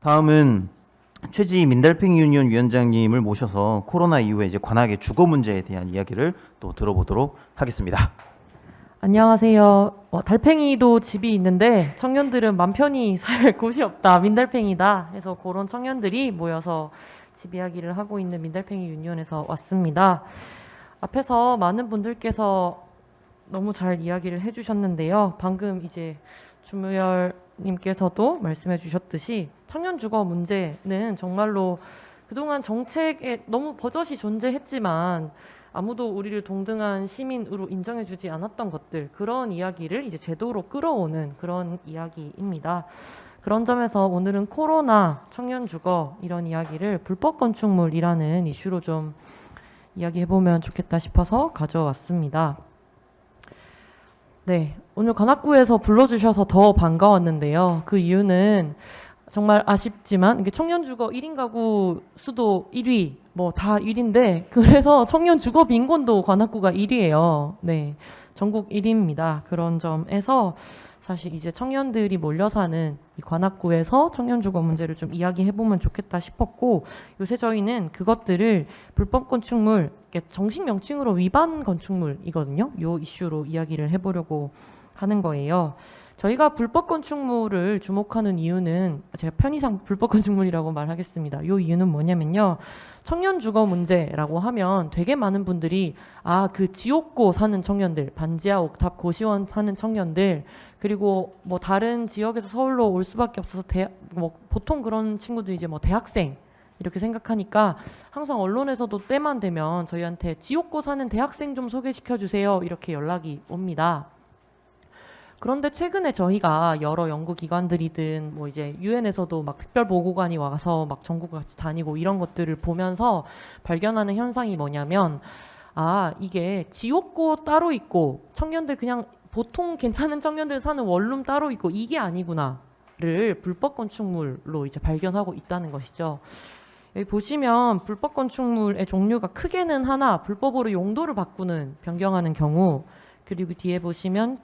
다음은 최지 민달팽이 유니온 위원장님을 모셔서 코로나 이후에 이제 관악의 주거 문제에 대한 이야기를 또 들어보도록 하겠습니다. 안녕하세요. 달팽이도 집이 있는데 청년들은 맘 편히 살 곳이 없다. 민달팽이다. 해서 그런 청년들이 모여서 집 이야기를 하고 있는 민달팽이 유니온에서 왔습니다. 앞에서 많은 분들께서 너무 잘 이야기를 해주셨는데요. 방금 이제 주무열님께서도 말씀해 주셨듯이 청년 주거 문제는 정말로 그동안 정책에 너무 버젓이 존재했지만 아무도 우리를 동등한 시민으로 인정해주지 않았던 것들, 그런 이야기를 이제 제도로 끌어오는 그런 이야기입니다. 그런 점에서 오늘은 코로나, 청년 주거 이런 이야기를 불법 건축물이라는 이슈로 좀 이야기해보면 좋겠다 싶어서 가져왔습니다. 네, 오늘 관악구에서 불러주셔서 더 반가웠는데요. 그 이유는 정말 아쉽지만 이게 청년 주거 1인 가구 수도 1위, 뭐 다 1위인데 그래서 청년 주거 빈곤도 관악구가 1위예요. 네, 전국 1위입니다. 그런 점에서 사실 이제 청년들이 몰려 사는 이 관악구에서 청년 주거 문제를 좀 이야기해보면 좋겠다 싶었고, 요새 저희는 그것들을 불법 건축물, 정식 명칭으로 위반 건축물이거든요. 요 이슈로 이야기를 해보려고 하는 거예요. 저희가 불법 건축물을 주목하는 이유는, 제가 편의상 불법 건축물이라고 말하겠습니다. 이 이유는 뭐냐면요, 청년 주거 문제라고 하면 되게 많은 분들이 그 지옥고 사는 청년들, 반지하 옥탑 고시원 사는 청년들, 그리고 뭐 다른 지역에서 서울로 올 수밖에 없어서 뭐 보통 그런 친구들이 이제 뭐 대학생 이렇게 생각하니까 항상 언론에서도 때만 되면 저희한테 지옥고 사는 대학생 좀 소개시켜 주세요 이렇게 연락이 옵니다. 그런데 최근에 저희가 여러 연구기관들이든 뭐 이제 유엔에서도 막 특별보고관이 와서 막 전국을 같이 다니고 이런 것들을 보면서 발견하는 현상이 뭐냐면, 이게 지옥고 따로 있고 청년들 그냥 보통 괜찮은 청년들 사는 원룸 따로 있고 이게 아니구나를 불법 건축물로 이제 발견하고 있다는 것이죠. 여기 보시면 불법 건축물의 종류가 크게는 하나, 불법으로 용도를 바꾸는, 변경하는 경우, 그리고 뒤에 보시면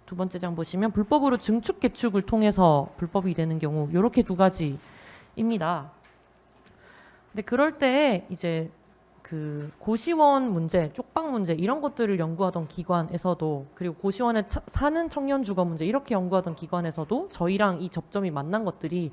두 번째 장 보시면 불법으로 증축 개축을 통해서 불법이 되는 경우, 이렇게 두 가지입니다. 근데 그럴 때 이제 그 고시원 문제, 쪽방 문제 이런 것들을 연구하던 기관에서도, 그리고 고시원에 사는 청년 주거 문제 이렇게 연구하던 기관에서도 저희랑 이 접점이 만난 것들이,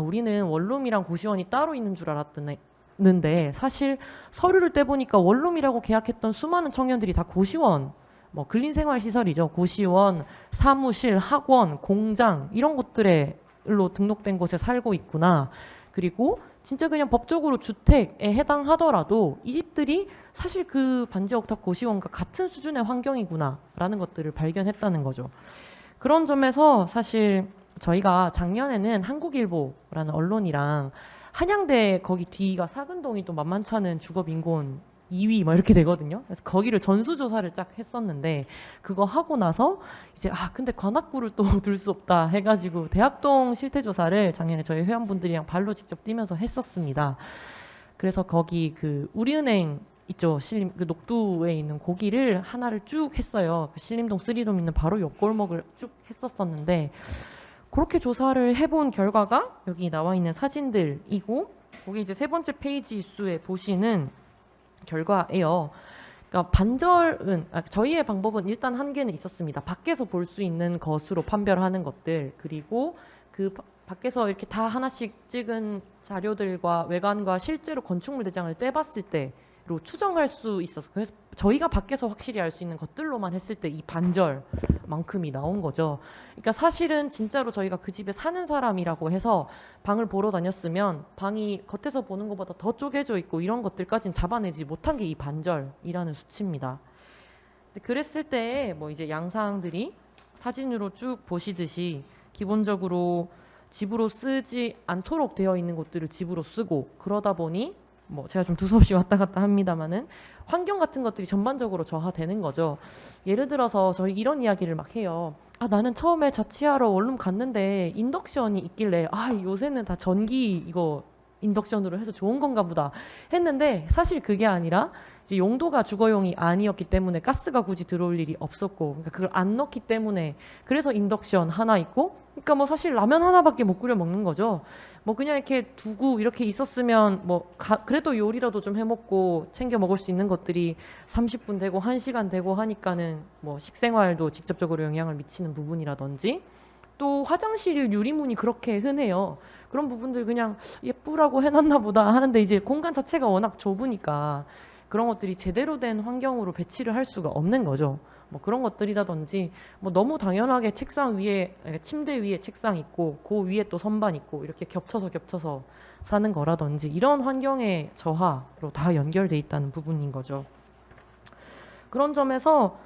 우리는 원룸이랑 고시원이 따로 있는 줄 알았는데 사실 서류를 떼보니까 원룸이라고 계약했던 수많은 청년들이 다 고시원, 뭐 근린생활시설이죠. 고시원, 사무실, 학원, 공장 이런 것들로 등록된 곳에 살고 있구나. 그리고 진짜 그냥 법적으로 주택에 해당하더라도 이 집들이 사실 그 반지옥탑 고시원과 같은 수준의 환경이구나 라는 것들을 발견했다는 거죠. 그런 점에서 사실 저희가 작년에는 한국일보라는 언론이랑 한양대 거기 뒤가 사근동이 또 만만치 않은 주거빈곤 2위 뭐 이렇게 되거든요. 그래서 거기를 전수조사를 쫙 했었는데, 그거 하고 나서 이제 근데 관악구를 또 둘 수 없다 해가지고 대학동 실태조사를 작년에 저희 회원분들이랑 발로 직접 뛰면서 했었습니다. 그래서 거기 그 우리은행 있죠, 신림 그 녹두에 있는 거기를 하나를 쭉 했어요. 그 신림동 3돔 있는 바로 옆 골목을 쭉 했었었는데, 그렇게 조사를 해본 결과가 여기 나와 있는 사진들이고, 거기 이제 세 번째 페이지 수에 보시는 결과예요. 그러니까 반절은 저희의 방법은 일단 한계는 있었습니다. 밖에서 볼 수 있는 것으로 판별하는 것들, 그리고 그 밖에서 이렇게 다 하나씩 찍은 자료들과 외관과 실제로 건축물 대장을 떼봤을 때로 추정할 수 있었어요. 그래서 저희가 밖에서 확실히 알 수 있는 것들로만 했을 때 이 반절만큼이 나온 거죠. 그러니까 사실은 진짜로 저희가 그 집에 사는 사람이라고 해서 방을 보러 다녔으면 방이 겉에서 보는 것보다 더 쪼개져 있고 이런 것들까지는 잡아내지 못한 게 이 반절이라는 수치입니다. 근데 그랬을 때 뭐 이제 양상들이 사진으로 쭉 보시듯이 기본적으로 집으로 쓰지 않도록 되어 있는 곳들을 집으로 쓰고, 그러다 보니 뭐 제가 좀 두서없이 왔다 갔다 합니다만은 환경 같은 것들이 전반적으로 저하되는 거죠. 예를 들어서 저희 이런 이야기를 막 해요. 나는 처음에 자취하러 원룸 갔는데 인덕션이 있길래 요새는 다 전기 이거 인덕션으로 해서 좋은 건가 보다 했는데 사실 그게 아니라 이제 용도가 주거용이 아니었기 때문에 가스가 굳이 들어올 일이 없었고 그러니까 그걸 안 넣기 때문에 그래서 인덕션 하나 있고 그러니까 뭐 사실 라면 하나밖에 못 끓여 먹는 거죠. 뭐 그냥 이렇게 두고 이렇게 있었으면 뭐 그래도 요리라도 좀 해먹고 챙겨 먹을 수 있는 것들이 30분 되고 1시간 되고 하니까는 뭐 식생활도 직접적으로 영향을 미치는 부분이라든지 또 화장실 유리문이 그렇게 흔해요. 그런 부분들 그냥 예쁘라고 해놨나 보다 하는데 이제 공간 자체가 워낙 좁으니까 그런 것들이 제대로 된 환경으로 배치를 할 수가 없는 거죠. 뭐 그런 것들이라든지 뭐 너무 당연하게 책상 위에 침대 위에 책상 있고 그 위에 또 선반 있고 이렇게 겹쳐서 사는 거라든지 이런 환경의 저하로 다 연결돼 있다는 부분인 거죠. 그런 점에서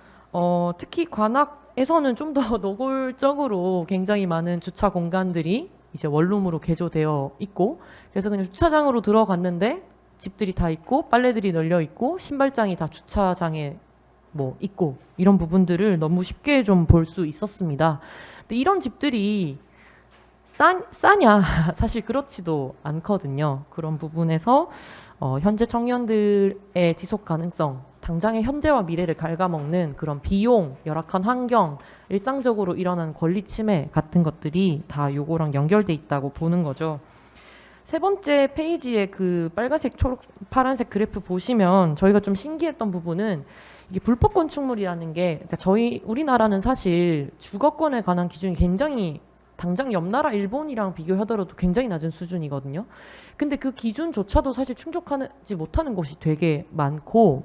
특히 관악에서는 좀 더 노골적으로 굉장히 많은 주차 공간들이 이제 원룸으로 개조되어 있고 그래서 그냥 주차장으로 들어갔는데 집들이 다 있고 빨래들이 널려 있고 신발장이 다 주차장에 뭐 있고 이런 부분들을 너무 쉽게 좀 볼 수 있었습니다. 근데 이런 집들이 싸냐? 사실 그렇지도 않거든요. 그런 부분에서 현재 청년들의 지속 가능성, 당장의 현재와 미래를 갉아먹는 그런 비용, 열악한 환경, 일상적으로 일어나는 권리 침해 같은 것들이 다 요거랑 연결돼 있다고 보는 거죠. 세 번째 페이지에 그 빨간색, 초록, 파란색 그래프 보시면 저희가 좀 신기했던 부분은 이게 불법 건축물이라는 게 그러니까 우리나라는 사실 주거권에 관한 기준이 굉장히 당장 옆 나라 일본이랑 비교하더라도 굉장히 낮은 수준이거든요. 근데 그 기준조차도 사실 충족하지 못하는 곳이 되게 많고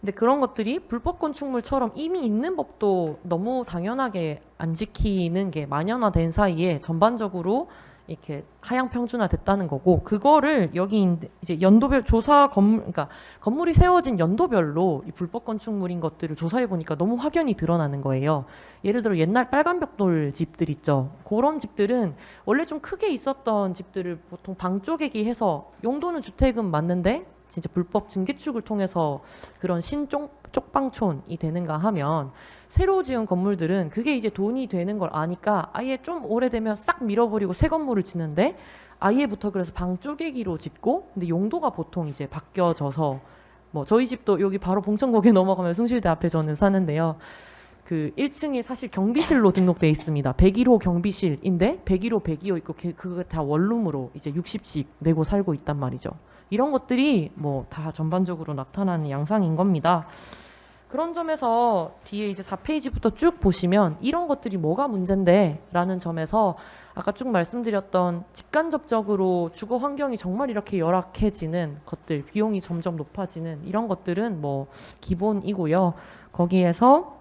근데 그런 것들이 불법 건축물처럼 이미 있는 법도 너무 당연하게 안 지키는 게 만연화된 사이에 전반적으로 이렇게 하향 평준화 됐다는 거고 그거를 여기 이제 연도별 조사 그러니까 건물이 세워진 연도별로 이 불법 건축물인 것들을 조사해 보니까 너무 확연히 드러나는 거예요. 예를 들어 옛날 빨간 벽돌 집들 있죠. 그런 집들은 원래 좀 크게 있었던 집들을 보통 방 쪼개기 해서 용도는 주택은 맞는데 진짜 불법 증개축을 통해서 그런 쪽방촌이 되는가 하면 새로 지은 건물들은 그게 이제 돈이 되는 걸 아니까 아예 좀 오래되면 싹 밀어버리고 새 건물을 짓는데 아예부터 그래서 방 쪼개기로 짓고 근데 용도가 보통 이제 바뀌어져서 뭐 저희 집도 여기 바로 봉천고개 넘어가면 숭실대 앞에 저는 사는데요. 그 1층에 사실 경비실로 등록돼 있습니다. 101호 경비실인데 101호 102호 있고 그거 다 원룸으로 이제 60씩 내고 살고 있단 말이죠. 이런 것들이 뭐 다 전반적으로 나타나는 양상인 겁니다. 그런 점에서 뒤에 이제 4페이지부터 쭉 보시면 이런 것들이 뭐가 문제인데 라는 점에서 아까 쭉 말씀드렸던 직간접적으로 주거 환경이 정말 이렇게 열악해지는 것들 비용이 점점 높아지는 이런 것들은 뭐 기본이고요. 거기에서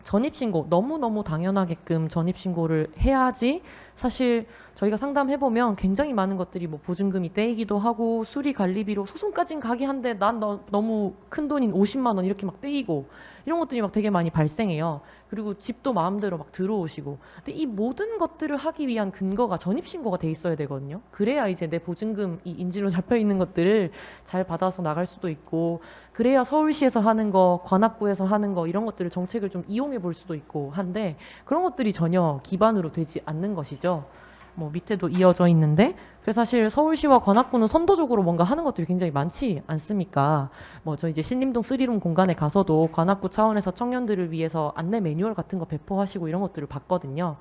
전입신고 너무너무 당연하게끔 전입신고를 해야지 사실 저희가 상담해보면 굉장히 많은 것들이 뭐 보증금이 떼이기도 하고 수리 관리비로 소송까지는 가게 한데 난 너무 큰 돈인 50만 원 이렇게 막 떼이고 이런 것들이 막 되게 많이 발생해요. 그리고 집도 마음대로 막 들어오시고 근데 이 모든 것들을 하기 위한 근거가 전입신고가 돼 있어야 되거든요. 그래야 이제 내 보증금 이 인질로 잡혀있는 것들을 잘 받아서 나갈 수도 있고 그래야 서울시에서 하는 거 관악구에서 하는 거 이런 것들을 정책을 좀 이용해 볼 수도 있고 한데 그런 것들이 전혀 기반으로 되지 않는 것이죠. 뭐 밑에도 이어져 있는데 그래서 사실 서울시와 관악구는 선도적으로 뭔가 하는 것들이 굉장히 많지 않습니까? 뭐 저 이제 신림동 3룸 공간에 가서도 관악구 차원에서 청년들을 위해서 안내 매뉴얼 같은 거 배포하시고 이런 것들을 봤거든요.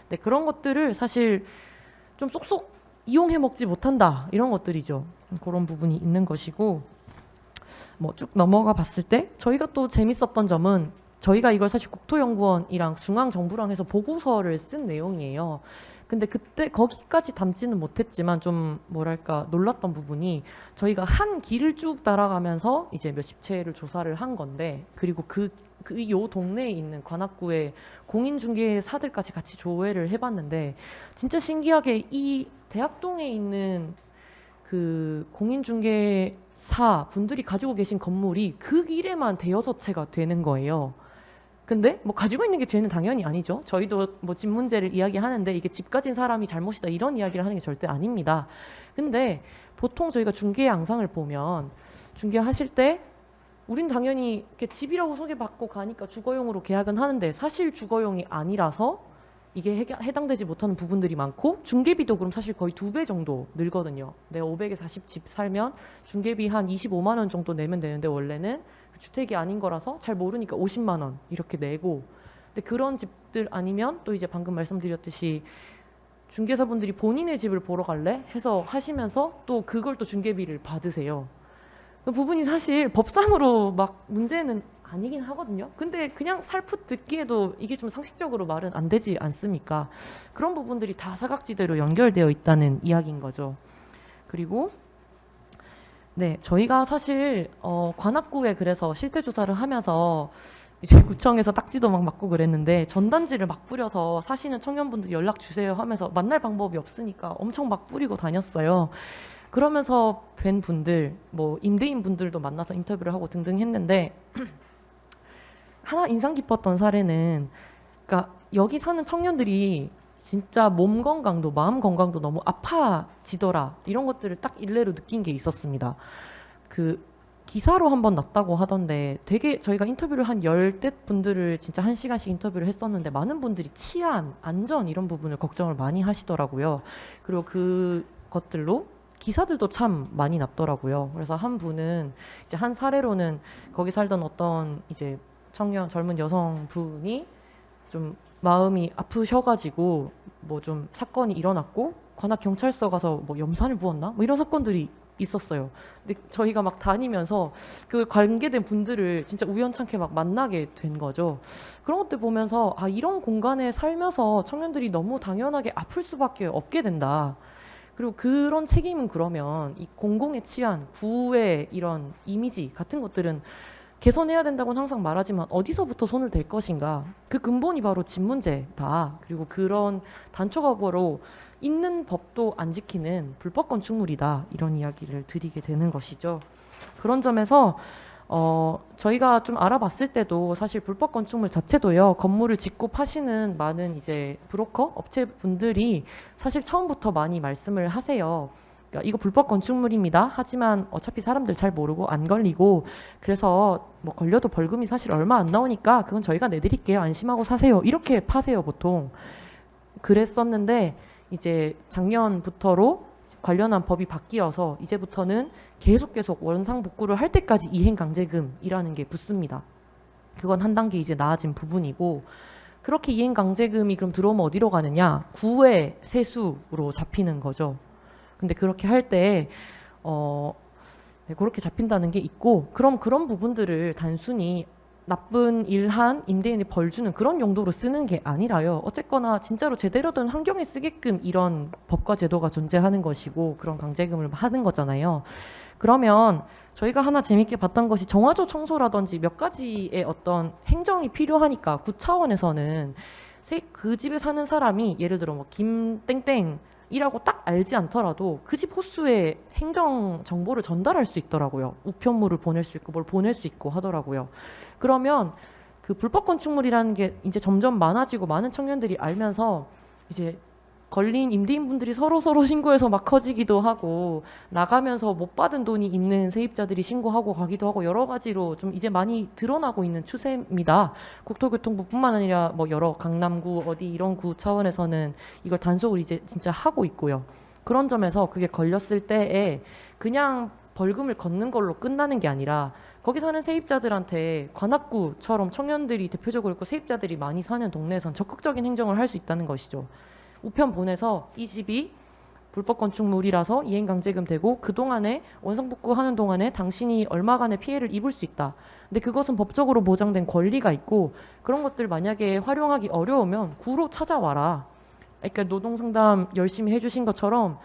근데 그런 것들을 사실 좀 쏙쏙 이용해 먹지 못한다 이런 것들이죠. 그런 부분이 있는 것이고 뭐 쭉 넘어가 봤을 때 저희가 또 재밌었던 점은 저희가 이걸 사실 국토연구원이랑 중앙정부랑 해서 보고서를 쓴 내용이에요. 근데 그때 거기까지 담지는 못했지만 좀 뭐랄까 놀랐던 부분이 저희가 한 길을 쭉 따라가면서 이제 몇십 채를 조사를 한 건데 그리고 요 동네에 있는 관악구의 공인중개사들까지 같이 조회를 해봤는데 진짜 신기하게 이 대학동에 있는 그 공인중개사 분들이 가지고 계신 건물이 그 길에만 대여섯 채가 되는 거예요. 근데 뭐 가지고 있는 게 죄는 당연히 아니죠. 저희도 뭐 집 문제를 이야기하는데 이게 집 가진 사람이 잘못이다 이런 이야기를 하는 게 절대 아닙니다. 근데 보통 저희가 중개 양상을 보면 중개하실 때 우린 당연히 이렇게 집이라고 소개받고 가니까 주거용으로 계약은 하는데 사실 주거용이 아니라서 이게 해당되지 못하는 부분들이 많고 중개비도 그럼 사실 거의 2배 정도 늘거든요. 내가 500에 40집 살면 중개비 한 25만 원 정도 내면 되는데 원래는 주택이 아닌 거라서 잘 모르니까 50만 원 이렇게 내고 근데 그런 집들 아니면 또 이제 방금 말씀드렸듯이 중개사분들이 본인의 집을 보러 갈래? 해서 하시면서 또 그걸 또 중개비를 받으세요. 그 부분이 사실 법상으로 막 문제는 아니긴 하거든요. 근데 그냥 살풋 듣기에도 이게 좀 상식적으로 말은 안 되지 않습니까? 그런 부분들이 다 사각지대로 연결되어 있다는 이야기인 거죠. 그리고 네, 저희가 사실 관악구에 그래서 실태 조사를 하면서 이제 구청에서 딱지도 막 맞고 그랬는데 전단지를 막 뿌려서 사시는 청년분들 연락 주세요 하면서 만날 방법이 없으니까 엄청 막 뿌리고 다녔어요. 그러면서 뵌 분들, 뭐 임대인 분들도 만나서 인터뷰를 하고 등등 했는데 하나 인상 깊었던 사례는 그러니까 여기 사는 청년들이 진짜 몸 건강도 마음 건강도 너무 아파지더라 이런 것들을 딱 일례로 느낀 게 있었습니다. 그 기사로 한번 났다고 하던데 되게 저희가 인터뷰를 한 10대 분들을 진짜 1시간씩 인터뷰를 했었는데 많은 분들이 치안, 안전 이런 부분을 걱정을 많이 하시더라고요. 그리고 그 것들로 기사들도 참 많이 났더라고요. 그래서 한 분은 이제 한 사례로는 거기 살던 어떤 이제 청년 젊은 여성분이 좀 마음이 아프셔가지고 뭐 좀 사건이 일어났고 관악 경찰서 가서 뭐 염산을 부었나 뭐 이런 사건들이 있었어요. 근데 저희가 막 다니면서 그 관계된 분들을 진짜 우연찮게 막 만나게 된 거죠. 그런 것들 보면서 아 이런 공간에 살면서 청년들이 너무 당연하게 아플 수밖에 없게 된다. 그리고 그런 책임은 그러면 이 공공의 치안, 구의 이런 이미지 같은 것들은 개선해야 된다고는 항상 말하지만 어디서부터 손을 댈 것인가 그 근본이 바로 집 문제다. 그리고 그런 단초각오로 있는 법도 안 지키는 불법 건축물이다. 이런 이야기를 드리게 되는 것이죠. 그런 점에서 저희가 좀 알아봤을 때도 사실 불법 건축물 자체도요 건물을 짓고 파시는 많은 이제 브로커 업체분들이 사실 처음부터 많이 말씀을 하세요. 그러니까 이거 불법 건축물입니다. 하지만 어차피 사람들 잘 모르고 안 걸리고 그래서 뭐 걸려도 벌금이 사실 얼마 안 나오니까 그건 저희가 내드릴게요. 안심하고 사세요. 이렇게 파세요 보통. 그랬었는데 이제 작년부터로 관련한 법이 바뀌어서 이제부터는 계속 원상복구를 할 때까지 이행강제금이라는 게 붙습니다. 그건 한 단계 이제 나아진 부분이고 그렇게 이행강제금이 그럼 들어오면 어디로 가느냐? 구의 세수로 잡히는 거죠. 근데 그렇게 할 때 네, 그렇게 잡힌다는 게 있고 그럼 그런 부분들을 단순히 나쁜 일한 임대인이 벌 주는 그런 용도로 쓰는 게 아니라요. 어쨌거나 진짜로 제대로 된 환경에 쓰게끔 이런 법과 제도가 존재하는 것이고 그런 강제금을 하는 거잖아요. 그러면 저희가 하나 재밌게 봤던 것이 정화조 청소라든지 몇 가지의 어떤 행정이 필요하니까 구 차원에서는 그 집에 사는 사람이 예를 들어 뭐 김땡땡 이라고 딱 알지 않더라도 그 집 호수에 행정 정보를 전달할 수 있더라고요. 우편물을 보낼 수 있고 뭘 보낼 수 있고 하더라고요. 그러면 그 불법 건축물이라는 게 이제 점점 많아지고 많은 청년들이 알면서 이제 걸린 임대인분들이 서로 신고해서 막 커지기도 하고 나가면서 못 받은 돈이 있는 세입자들이 신고하고 가기도 하고 여러 가지로 좀 이제 많이 드러나고 있는 추세입니다. 국토교통부뿐만 아니라 뭐 여러 강남구 어디 이런 구 차원에서는 이걸 단속을 이제 진짜 하고 있고요. 그런 점에서 그게 걸렸을 때에 그냥 벌금을 걷는 걸로 끝나는 게 아니라 거기 사는 세입자들한테 관악구처럼 청년들이 대표적으로 있고 세입자들이 많이 사는 동네에선 적극적인 행정을 할 수 있다는 것이죠. 우편 보내서 이 집이 불법 건축물이라서 이행강제금 되고 그동안에 원상복구하는 동안에 당신이 얼마간의 피해를 입을 수 있다. 근데 그것은 법적으로 보장된 권리가 있고 그런 것들 만약에 활용하기 어려우면 구로 찾아와라. 그러니까 노동상담 열심히 해주신 것처럼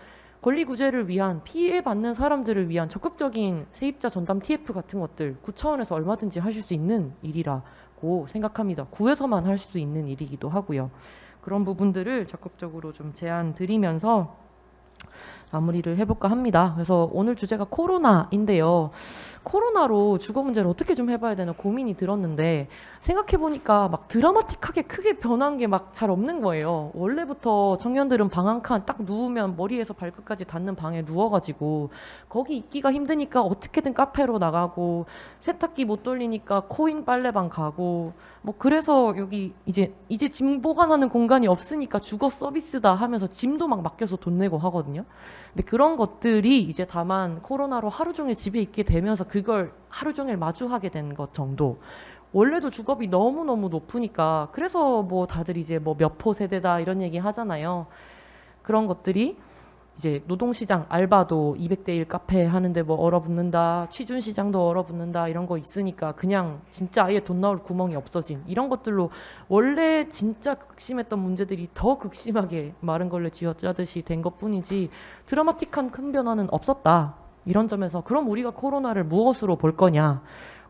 권리구제를 위한 피해받는 사람들을 위한 적극적인 세입자 전담 TF 같은 것들 구 차원에서 얼마든지 하실 수 있는 일이라고 생각합니다. 구에서만 할 수 있는 일이기도 하고요. 그런 부분들을 적극적으로 좀 제안 드리면서 마무리를 해볼까 합니다. 그래서 오늘 주제가 코로나인데요. 코로나로 주거 문제를 어떻게 좀 해봐야 되나 고민이 들었는데 생각해보니까 막 드라마틱하게 크게 변한 게 막 잘 없는 거예요. 원래부터 청년들은 방 한 칸 딱 누우면 머리에서 발끝까지 닿는 방에 누워가지고 거기 있기가 힘드니까 어떻게든 카페로 나가고 세탁기 못 돌리니까 코인 빨래방 가고 뭐 그래서 여기 이제 짐 보관하는 공간이 없으니까 주거 서비스다 하면서 짐도 막 맡겨서 돈 내고 하거든요. 근데 그런 것들이 이제 다만 코로나로 하루 종일 집에 있게 되면서 그걸 하루 종일 마주하게 된 것 정도. 원래도 주거비 너무너무 높으니까 그래서 뭐 다들 이제 뭐 몇 포 세대다 이런 얘기 하잖아요. 그런 것들이 이제 노동시장 알바도 200대 1 카페 하는데 뭐 얼어붙는다, 취준시장도 얼어붙는다 이런 거 있으니까 그냥 진짜 아예 돈 나올 구멍이 없어진 이런 것들로 원래 진짜 극심했던 문제들이 더 극심하게 마른 걸레 쥐어짜듯이 된 것뿐이지 드라마틱한 큰 변화는 없었다. 이런 점에서 그럼 우리가 코로나를 무엇으로 볼 거냐?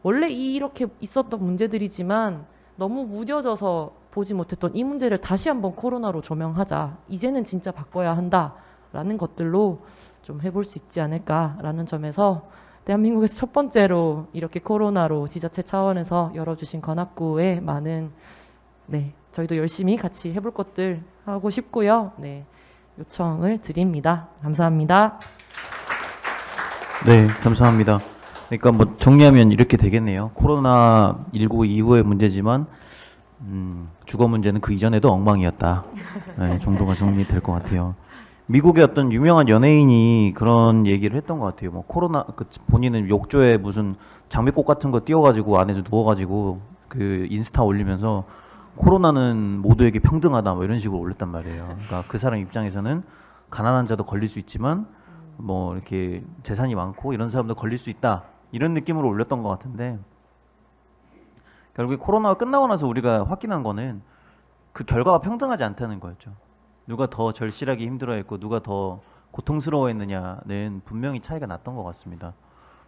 원래 이렇게 있었던 문제들이지만 너무 무뎌져서 보지 못했던 이 문제를 다시 한번 코로나로 조명하자. 이제는 진짜 바꿔야 한다. 라는 것들로 좀 해볼 수 있지 않을까라는 점에서 대한민국에서 첫 번째로 이렇게 코로나로 지자체 차원에서 열어주신 관악구에 많은 저희도 열심히 같이 해볼 것들 하고 싶고요. 요청을 드립니다. 감사합니다. 네, 감사합니다. 그러니까 뭐 정리하면 이렇게 되겠네요. 코로나19 이후의 문제지만 주거 문제는 그 이전에도 엉망이었다. 네, 정도가 정리될 것 같아요. 미국의 어떤 유명한 연예인이 그런 얘기를 했던 것 같아요. 뭐 코로나 본인은 욕조에 무슨 장미꽃 같은 거 띄워가지고 안에서 누워가지고 그 인스타 올리면서 코로나는 모두에게 평등하다 뭐 이런 식으로 올렸단 말이에요. 그러니까 그 사람 입장에서는 가난한 자도 걸릴 수 있지만 뭐 이렇게 재산이 많고 이런 사람도 걸릴 수 있다 이런 느낌으로 올렸던 것 같은데 결국에 코로나가 끝나고 나서 우리가 확인한 거는 그 결과가 평등하지 않다는 거였죠. 누가 더 절실하게 힘들어했고 누가 더 고통스러워했느냐는 분명히 차이가 났던 것 같습니다.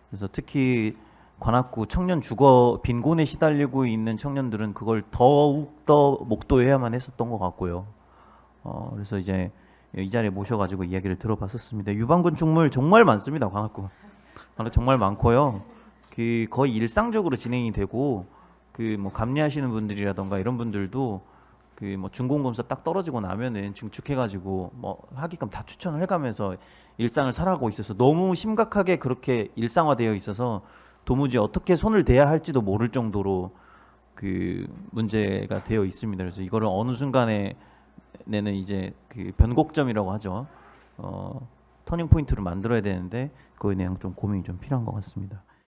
그래서 특히 관악구 청년 주거 빈곤에 시달리고 있는 청년들은 그걸 더욱더 목도해야만 했었던 것 같고요. 그래서 이제 이 자리에 모셔가지고 이야기를 들어봤었습니다. 유방건축물 정말 많습니다. 관악구 정말 많고요. 그 거의 일상적으로 진행이 되고 그 뭐 감리하시는 분들이라던가 이런 분들도 그 뭐 준공검사 딱 떨어지고 나면은 증축해가지고 뭐 하게끔 다 추천을 해가면서 일상을 살아가고 있어서 너무 심각하게 그렇게 일상화되어 있어서 도무지 어떻게 손을 대야 할지도 모를 정도로 그 문제가 되어 있습니다. 그래서 이거를 어느 순간에 내는 이제 그 변곡점이라고 하죠. 터닝 포인트를 만들어야 되는데 그거에 대한 좀 고민이 좀 필요한 것 같습니다.